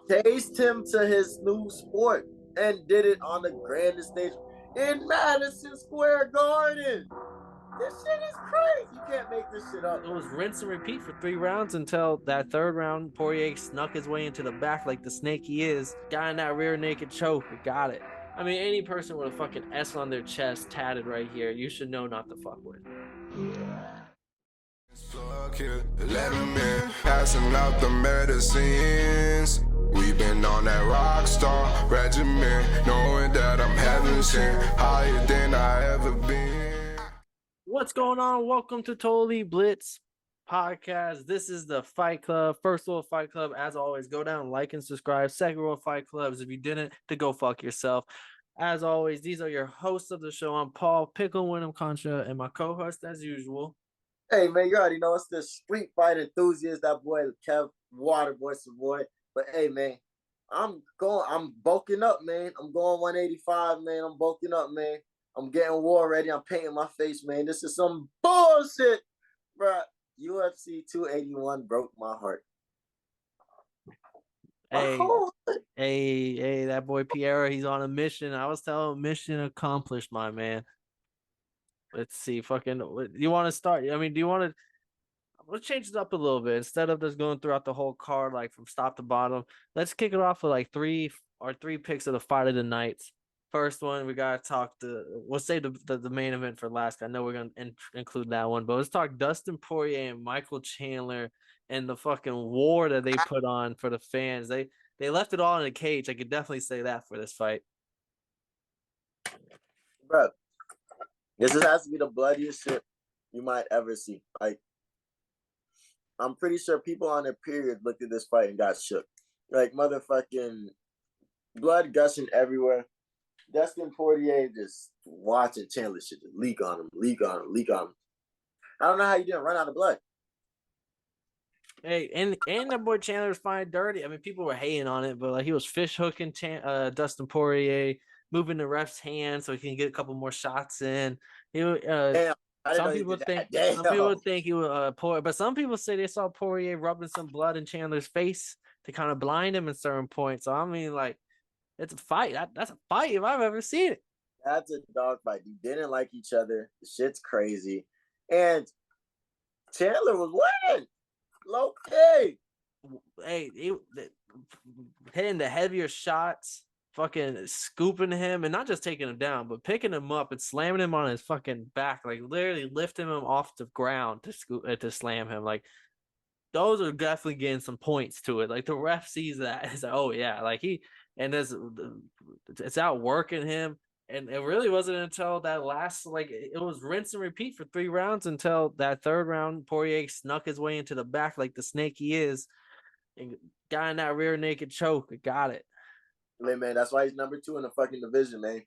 chased him to his new sport and did it on the grandest stage in Madison Square Garden. This shit is crazy. You can't make this shit up. It was rinse and repeat for 3 rounds until that third round. Poirier snuck his way into the back like the snake he is. Got in that rear naked choke. Got it. I mean, any person with a fucking S on their chest tatted right here, you should know not to fuck with. Let him in, passing out the medicines. We've been on that rock star regimen, knowing that I'm heaven sent, higher than I ever been. What's going on? Welcome to Totally Blitz Podcast. This is the Fight Club, First World Fight Club. As always, go down, like, and subscribe. Second World Fight Clubs. If you didn't, to go fuck yourself. As always, these are your hosts of the show. I'm Paul Pickle Winham Contra, and my co-host, as usual. Hey man, you already know it's the street fight enthusiast, that boy Kev Waterboy Savoy. But hey man, I'm bulking up, man. I'm going 185, man. I'm bulking up, man. I'm getting war ready. I'm painting my face, man. This is some bullshit, bro. UFC 281 broke my heart. Hey, hey, that boy Pereira, he's on a mission. I was telling him, mission accomplished, my man. Let's see, fucking, you want to start? I mean, do you want to? Let's change it up a little bit. Instead of just going throughout the whole card, like from top to bottom, let's kick it off with like three picks of the fight of the night. First one, we gotta talk we'll save the main event for last. I know we're gonna include that one, but let's talk Dustin Poirier and Michael Chandler and the fucking war that they put on for the fans. They left it all in a cage. I could definitely say that for this fight. Bro, this has to be the bloodiest shit you might ever see. Like, I'm pretty sure people on their period looked at this fight and got shook. Like, motherfucking blood gushing everywhere. Dustin Poirier just watching Chandler shit just leak on him. I don't know how you didn't run out of blood. Hey, and that boy Chandler's fine dirty. I mean, people were hating on it, but like he was fish hooking Dustin Poirier, moving the ref's hand so he can get a couple more shots in. He Damn, some people think he was Poirier, but some people say they saw Poirier rubbing some blood in Chandler's face to kind of blind him in certain points. So I mean, like, it's a fight. That's a fight if I've ever seen it. That's a dog fight. You didn't like each other. The shit's crazy. And Chandler was winning. Low key. Hey, hitting the heavier shots, fucking scooping him, and not just taking him down, but picking him up and slamming him on his fucking back, like literally lifting him off the ground to slam him. Like, those are definitely getting some points to it. Like, the ref sees that, it's like, oh yeah, like it's out working him. And it really wasn't until that last, like, it was rinse and repeat for 3 rounds until that third round, Poirier snuck his way into the back like the snake he is and got in that rear naked choke. Got it. Man, that's why he's number 2 in the fucking division, man.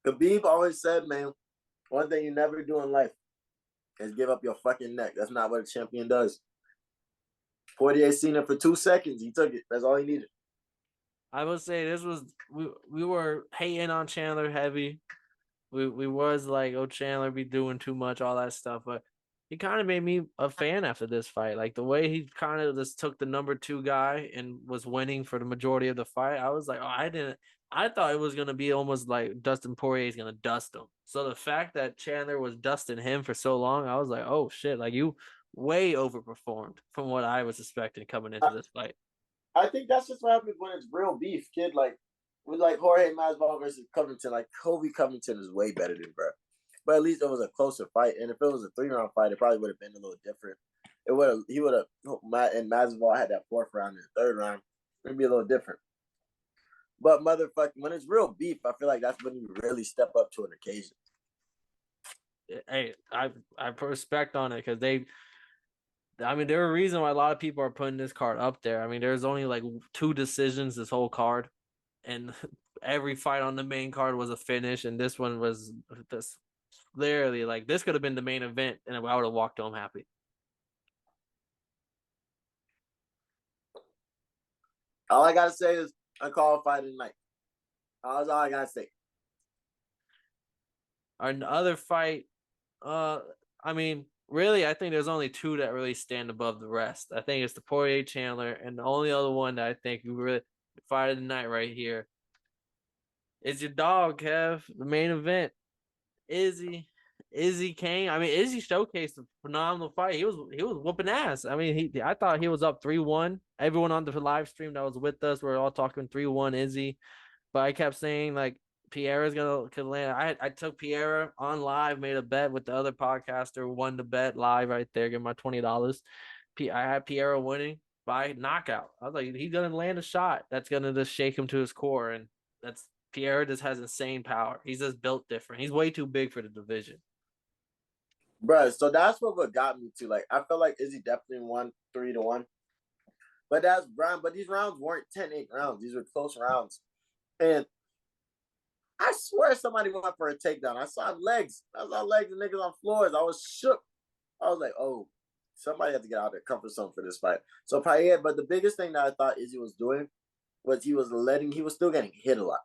Khabib always said, man, one thing you never do in life is give up your fucking neck. That's not what a champion does. Poirier seen it for 2 seconds. He took it. That's all he needed. I would say this was we were hating on Chandler heavy. We was like, oh, Chandler be doing too much, all that stuff, but he kind of made me a fan after this fight. Like, the way he kind of just took the number 2 guy and was winning for the majority of the fight. I was like, oh, I thought it was gonna be almost like Dustin Poirier is gonna dust him. So the fact that Chandler was dusting him for so long, I was like, oh shit, like, you way overperformed from what I was expecting coming into this fight. I think that's just what happens when it's real beef, kid. Like, with like Jorge Masvidal versus Covington, like Kobe Covington is way better than bro. But at least it was a closer fight. And if it was a 3-round fight, it probably would have been a little different. He would have, and Masvidal had that 4th round and the 3rd round. It'd be a little different. But motherfucking, when it's real beef, I feel like that's when you really step up to an occasion. Hey, I respect on it because I mean, there are a reason why a lot of people are putting this card up there. I mean, there's only like 2 decisions this whole card, and every fight on the main card was a finish, and this one was just literally like, this could have been the main event, and I would have walked home happy. All I gotta say is I call a fight tonight. That's all I gotta say. Our other fight, I mean, really, I think there's only two that really stand above the rest. I think it's the Poirier Chandler, and the only other one that I think we really fight of the night right here is your dog, Kev. The main event, Izzy Kane. I mean, Izzy showcased a phenomenal fight. He was whooping ass. I mean, I thought he was up 3-1. Everyone on the live stream that was with us, we are all talking 3-1 Izzy. But I kept saying like Pereira's could land. I took Pereira on live, made a bet with the other podcaster, won the bet live right there, give my $20. I had Pereira winning by knockout. I was like, he's gonna land a shot that's gonna just shake him to his core, and that's Pereira just has insane power. He's just built different. He's way too big for the division. Bro, so that's what got me to. Like, I felt like Izzy definitely won 3-1. But that's Brian. But these rounds weren't 10-8 rounds. These were close rounds. And I swear somebody went for a takedown. I saw legs. I saw legs and niggas on floors. I was shook. I was like, oh, somebody had to get out of their comfort zone for this fight. So Pereira, but the biggest thing that I thought Izzy was doing was he was still getting hit a lot.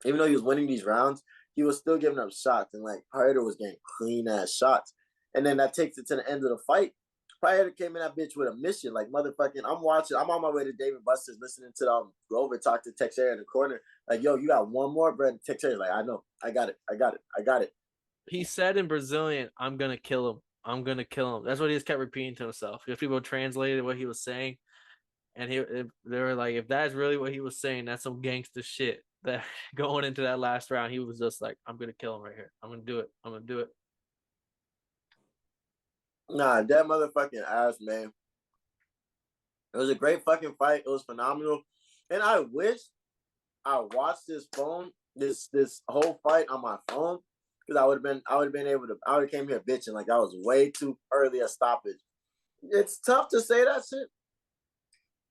Even though he was winning these rounds, he was still giving up shots. And like Pereira was getting clean ass shots. And then that takes it to the end of the fight. Pereira came in that bitch with a mission. Like, motherfucking, I'm on my way to David Buster's listening to Glover talk to Texera in the corner. Like, yo, you got one more, bro. Texera's like, I know. I got it. He said in Brazilian, I'm going to kill him. I'm going to kill him. That's what he just kept repeating to himself. If people translated what he was saying, and they were like, if that's really what he was saying, that's some gangster shit. That going into that last round, he was just like, I'm going to kill him right here. I'm going to do it. I'm going to do it. Nah, that motherfucking ass, man. It was a great fucking fight. It was phenomenal. And I wish I watched this whole fight on my phone, because I would have came here bitching like I was way too early a stoppage. It's tough to say that shit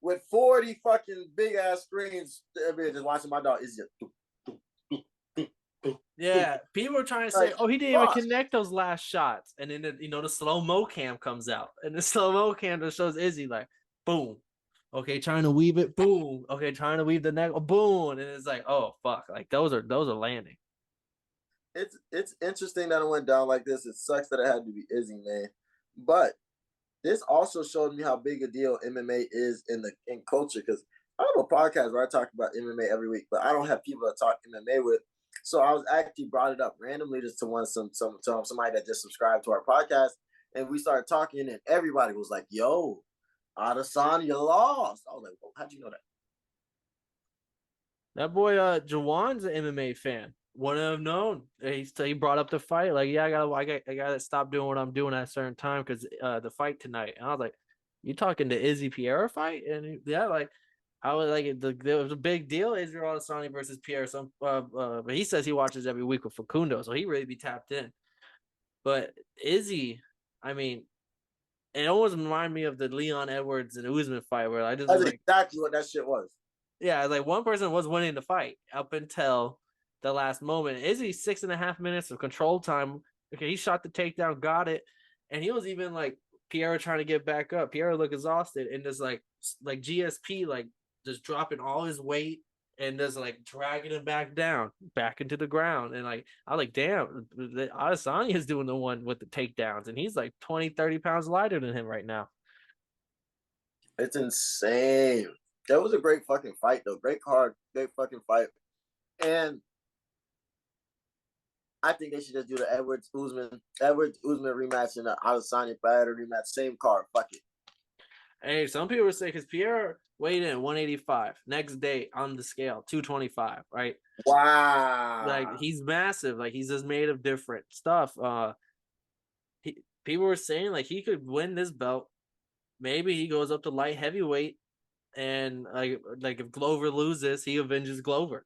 with 40 fucking big ass screens. Just watching my dog. Is just yeah, people were trying to say, "Oh, he didn't even connect those last shots," and then the slow mo cam comes out, and the slow mo cam just shows Izzy like, boom, okay, trying to weave it, boom, okay, trying to weave the neck, boom, and it's like, oh fuck, like those are landing. It's interesting that it went down like this. It sucks that it had to be Izzy, man, but this also showed me how big a deal MMA is in culture, because I have a podcast where I talk about MMA every week, but I don't have people to talk MMA with. So I was actually brought it up randomly just to somebody that just subscribed to our podcast, and we started talking, and everybody was like, "Yo, Adesanya lost." I was like, well, "How'd you know that?" That boy, Jawan's an MMA fan. Wouldn't have known. He brought up the fight. Like, yeah, I gotta stop doing what I'm doing at a certain time because the fight tonight. And I was like, "You talking to Izzy Pereira fight?" And yeah, like. I was like, it was a big deal, Israel Adesanya versus Pierre. But he says he watches every week with Facundo, so he really be tapped in. But Izzy, I mean, it almost reminded me of the Leon Edwards and Usman fight, where that's exactly what that shit was. Yeah, like one person was winning the fight up until the last moment. Izzy 6.5 minutes of control time. Okay, he shot the takedown, got it, and he was even like Pierre trying to get back up. Pierre looked exhausted and just like GSP just dropping all his weight and just like dragging him back down, back into the ground. And like, I was like, damn, Adesanya is doing the one with the takedowns. And he's like 20, 30 pounds lighter than him right now. It's insane. That was a great fucking fight, though. Great card, great fucking fight. And I think they should just do the Edwards Usman rematch and the Adesanya Pereira rematch. Same card. Fuck it. Hey, some people were saying because Pierre weighed in 185. Next day on the scale, 225, right? Wow. Like, he's massive. Like, he's just made of different stuff. People were saying, like, he could win this belt. Maybe he goes up to light heavyweight, and like if Glover loses, he avenges Glover.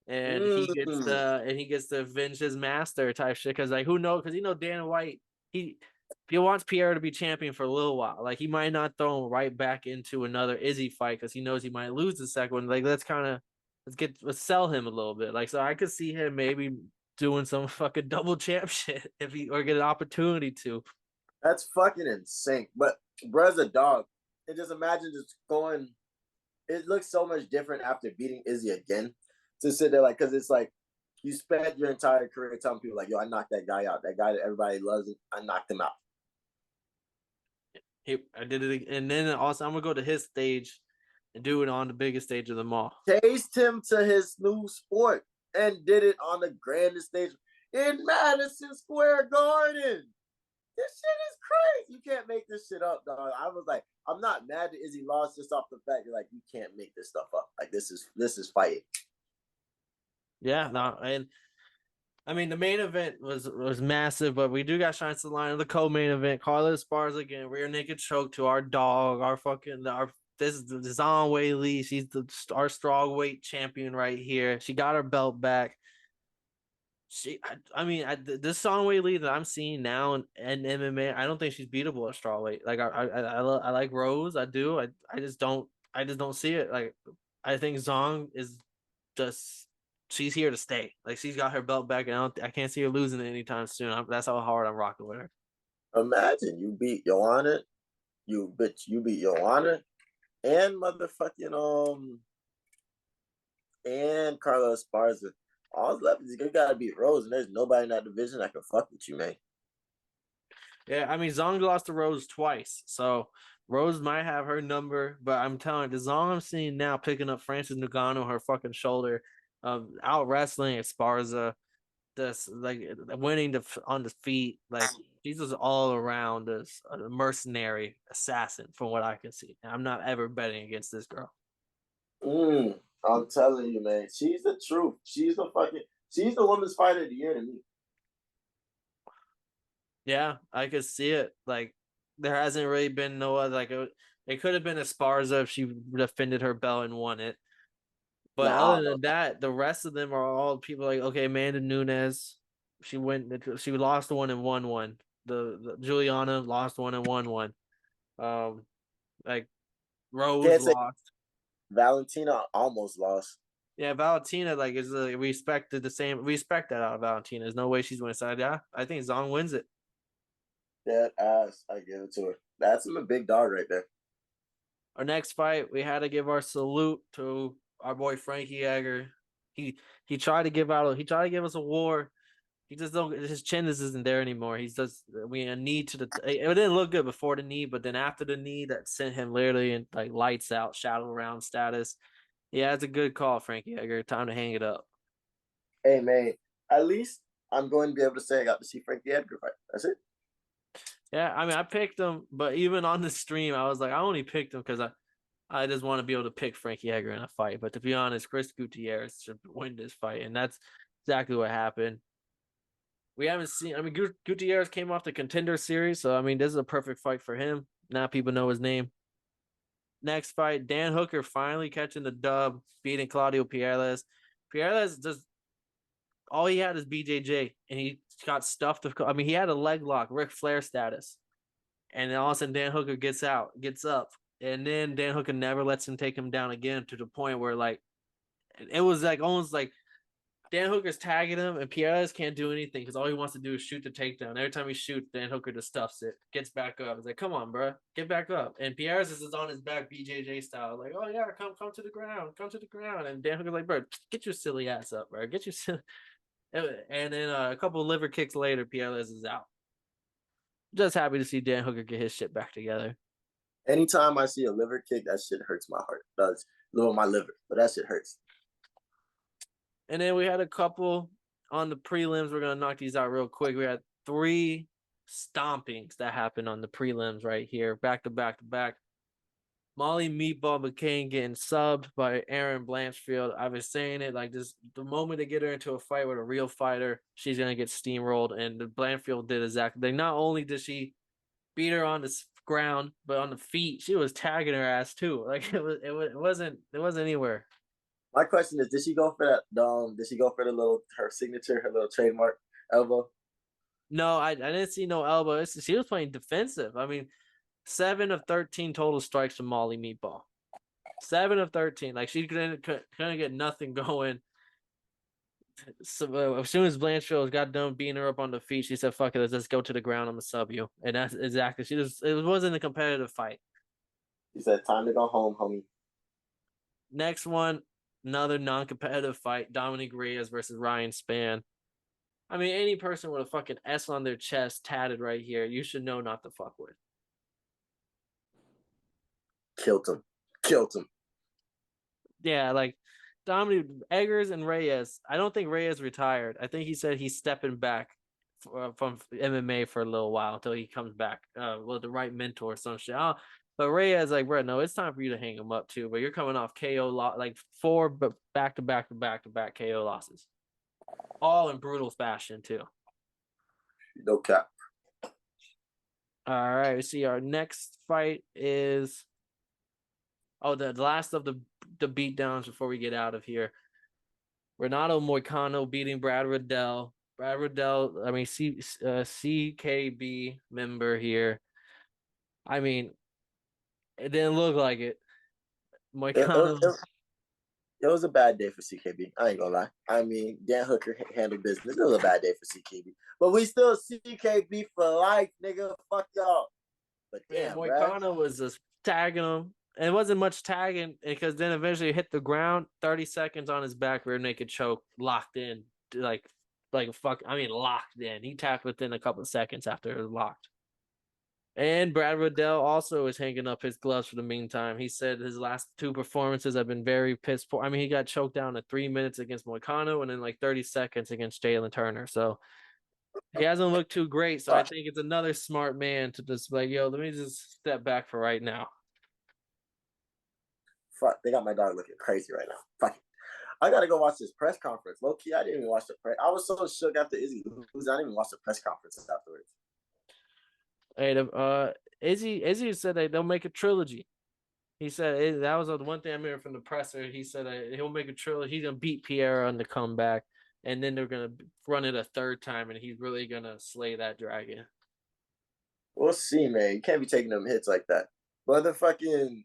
And he gets to avenge his master type shit. Because, like, who knows? Because, Dana White, he wants Pierre to be champion for a little while. Like, he might not throw him right back into another Izzy fight because he knows he might lose the second one. Like, let's sell him a little bit. Like, so I could see him maybe doing some fucking double champ shit or get an opportunity to. That's fucking insane. But bruh's a dog. And just imagine just going. It looks so much different after beating Izzy again. To sit there, like, because it's like you spent your entire career telling people, like, yo, I knocked that guy out. That guy that everybody loves, I knocked him out. I did it, and then also I'm gonna go to his stage and do it on the biggest stage of them all. Chased him to his new sport and did it on the grandest stage in Madison Square Garden. This shit is crazy. You can't make this shit up, dog. I was like, I'm not mad that Izzy lost just off the fact that like you can't make this stuff up. Like this is fighting. Yeah, no, and I mean the main event was massive, but we do got shine to the line of the co-main event. Carlos Esparza again, rear naked choke to our dog, this is the Zhang Weili. She's our strawweight champion right here. She got her belt back. This Zhang Weili that I'm seeing now in MMA, I don't think she's beatable at strawweight. Like I like Rose, I do. I just don't see it. Like I think Zhang is just she's here to stay. Like she's got her belt back, and I can't see her losing it anytime soon. That's how hard I'm rocking with her. Imagine you beat Joanna, you beat Joanna, and motherfucking and Carlos Esparza. All left is you gotta beat Rose, and there's nobody in that division that can fuck with you, man. Yeah, I mean Zhang lost to Rose twice, so Rose might have her number, but I'm telling you, the Zhang I'm seeing now picking up Francis Ngannou her fucking shoulder, out wrestling Esparza, this like winning on the feet, like she's just all around this a mercenary assassin from what I can see. I'm not ever betting against this girl. I'm telling you, man, she's the truth. She's the women's fighter of the year to me. Yeah, I could see it. Like there hasn't really been no other it could have been Esparza if she defended her belt and won it. But other than that, the rest of them are all people like, okay, Amanda Nunes, she lost one and won one. The Juliana lost one and won one. Like Rose lost. Valentina almost lost. Yeah, Valentina is we expect that out of Valentina. There's no way she's winning. So yeah, I think Zhang wins it. That ass, I give it to her. That's a big dog right there. Our next fight, we had to give our salute to our boy Frankie Edgar. He tried to give us a war. He just don't. His chin isn't there anymore. He's just a knee to the. It didn't look good before the knee, but then after the knee, that sent him literally in like lights out, shadow round status. Yeah, it's a good call, Frankie Edgar. Time to hang it up. Hey man, at least I'm going to be able to say I got to see Frankie Edgar fight. That's it. Yeah, I mean, I picked him, but even on the stream, I was like, I only picked him because I just want to be able to pick Frankie Edgar in a fight. But to be honest, Chris Gutierrez should win this fight, and that's exactly what happened. We haven't seen. I mean, Gutierrez came off the Contender Series, so I mean, this is a perfect fight for him. Now people know his name. Next fight, Dan Hooker finally catching the dub, beating Claudio Pierres. Pierres just all he had is BJJ, and he got stuffed. I mean, he had a leg lock, Ric Flair status, and then all of a sudden Dan Hooker gets up, and then Dan Hooker never lets him take him down again to the point where like it was like almost like Dan Hooker's tagging him, and Pierres can't do anything because all he wants to do is shoot the takedown. Every time he shoots, Dan Hooker just stuffs it, gets back up. It's like, come on, bro, get back up. And Pierres is on his back, BJJ style, like, oh yeah, come to the ground. And Dan Hooker's like, bro, get your silly ass up, bro, get your silly. And then a couple of liver kicks later, Pierres is out. Just happy to see Dan Hooker get his shit back together. Anytime I see a liver kick, that shit hurts my heart. It does a little my liver, but that shit hurts. And then we had a couple on the prelims. We're going to knock these out real quick. We had 3 stompings that happened on the prelims right here, back to back to back. Molly Meatball McCain getting subbed by Aaron Blanchfield. I was saying it like this, the moment they get her into a fight with a real fighter, she's going to get steamrolled. And the Blanchfield did exactly. Not only did she beat her on the ground, but on the feet, she was tagging her ass too. Like it wasn't anywhere. My question is, did she go for that? Did she go for her signature, her little trademark elbow? No, I didn't see no elbow. She was playing defensive. I mean, 7 of 13 total strikes from Molly Meatball. 7 of 13. Like she couldn't get nothing going. So as soon as Blanchfield got done beating her up on the feet, she said, "Fuck it, let's just go to the ground. I'm gonna sub you." And that's exactly. It wasn't a competitive fight. She said, "Time to go home, homie." Next one, another non-competitive fight: Dominic Reyes versus Ryan Spann. I mean, any person with a fucking S on their chest tatted right here, you should know not to fuck with. Killed him. Yeah, like Dominic Eggers and Reyes. I don't think Reyes retired. I think he said he's stepping back from MMA for a little while until he comes back with the right mentor or some shit. But Reyes, like, bro, no, it's time for you to hang him up too. But you're coming off KO like 4 back to back KO losses, all in brutal fashion too. No cap. All right, we see our next fight is the last of the beatdowns before we get out of here. Renato Moicano beating Brad Riddell. Brad Riddell, I mean, CKB member here. I mean, it didn't look like it. Moicano. It was a bad day for CKB. I ain't gonna lie. I mean, Dan Hooker handled business. It was a bad day for CKB. But we still CKB for life, nigga. Fuck y'all. But damn, Moicano was just tagging him. And it wasn't much tagging because then eventually hit the ground, 30 seconds on his back rear naked choke, locked in. Locked in. He tapped within a couple of seconds after it was locked. And Brad Riddell also is hanging up his gloves for the meantime. He said his last 2 performances have been very piss poor. I mean, he got choked down to 3 minutes against Moicano and then like 30 seconds against Jalen Turner. So he hasn't looked too great. So I think it's another smart man to just like, yo, let me just step back for right now. Fuck, they got my dog looking crazy right now. Fuck it. I gotta go watch this press conference. Low key, I didn't even watch the press. I was so shook after Izzy lose. I didn't even watch the press conference afterwards. Hey, Izzy said they'll make a trilogy. He said that was the one thing I remember from the presser. He said he'll make a trilogy. He's gonna beat Pereira on the comeback, and then they're gonna run it a 3rd time, and he's really gonna slay that dragon. We'll see, man. You can't be taking them hits like that, motherfucking,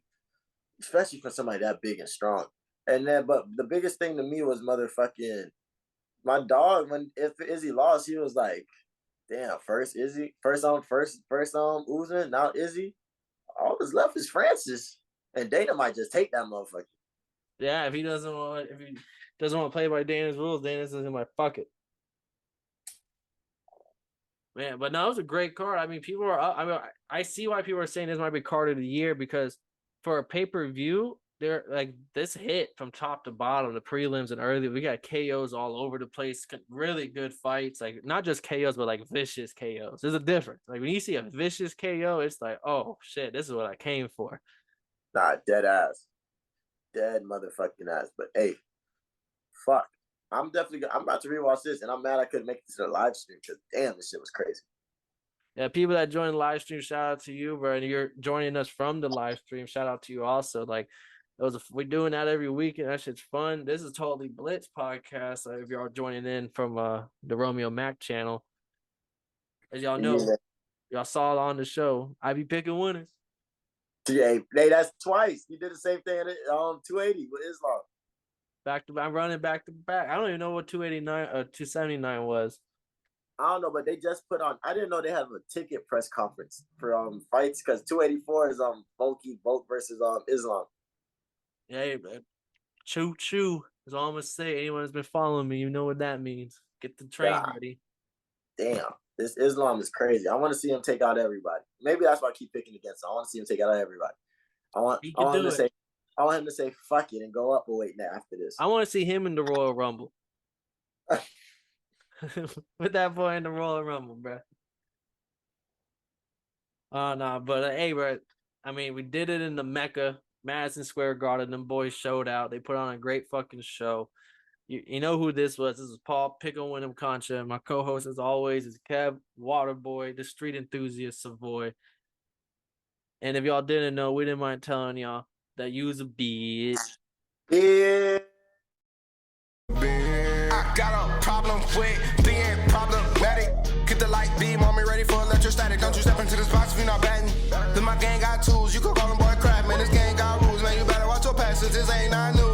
especially for somebody that big and strong. And then, but the biggest thing to me was motherfucking my dog. If Izzy lost, he was like, damn, first Izzy, first Usman, now Izzy. All that's left is Francis, and Dana might just take that motherfucker. Yeah, if he doesn't want to play by Dana's rules, Dana's like, fuck it, man. But no, it was a great card. I mean, people are. I mean, I see why people are saying this might be card of the year because for a pay-per-view, they're like this hit from top to bottom, the prelims and early. We got KOs all over the place, really good fights. Like not just KOs, but like vicious KOs. There's a difference. Like when you see a vicious KO, it's like, oh shit, this is what I came for. Nah, dead ass, dead motherfucking ass. But hey, fuck, I'm about to rewatch this, and I'm mad I couldn't make it to the live stream because damn, this shit was crazy. Yeah, people that joined the live stream, shout out to you, bro. And you're joining us from the live stream. Shout out to you also. Like, we're doing that every week, and that shit's fun. This is Totally Blitz podcast. If y'all joining in from the Romeo Mac channel, as y'all know, y'all saw it on the show. I be picking winners. Yeah, hey, that's twice. You did the same thing at 280 with Islam. I'm running back to back. I don't even know what 289 or 279 was. I don't know, but they just put on. I didn't know they have a ticket press conference for fights because 284 is Volk versus Islam. Hey, man. Choo choo is all I'm gonna say. Anyone who's been following me, you know what that means. Get the train ready. Damn, this Islam is crazy. I want to see him take out everybody. Maybe that's why I keep picking against him. I want to see him take out everybody. I want him to say fuck it and go up a weight after this. I want to see him in the Royal Rumble. With that boy in the Royal Rumble, bro. Nah, but hey, bro. I mean, we did it in the Mecca, Madison Square Garden. Them boys showed out. They put on a great fucking show. You know who this was? This is Paul Pickle Winham Concha. My co-host, as always, is Kev Waterboy, the street enthusiast Savoy. And if y'all didn't know, we didn't mind telling y'all that you was a bitch. Yeah. I got a problem with being problematic. Get the light beam on me, ready for electrostatic. Don't you step into this box if you're not batting. Then my gang got tools, you can call them boy crap, man. This gang got rules, man. You better watch your passes, this ain't not new.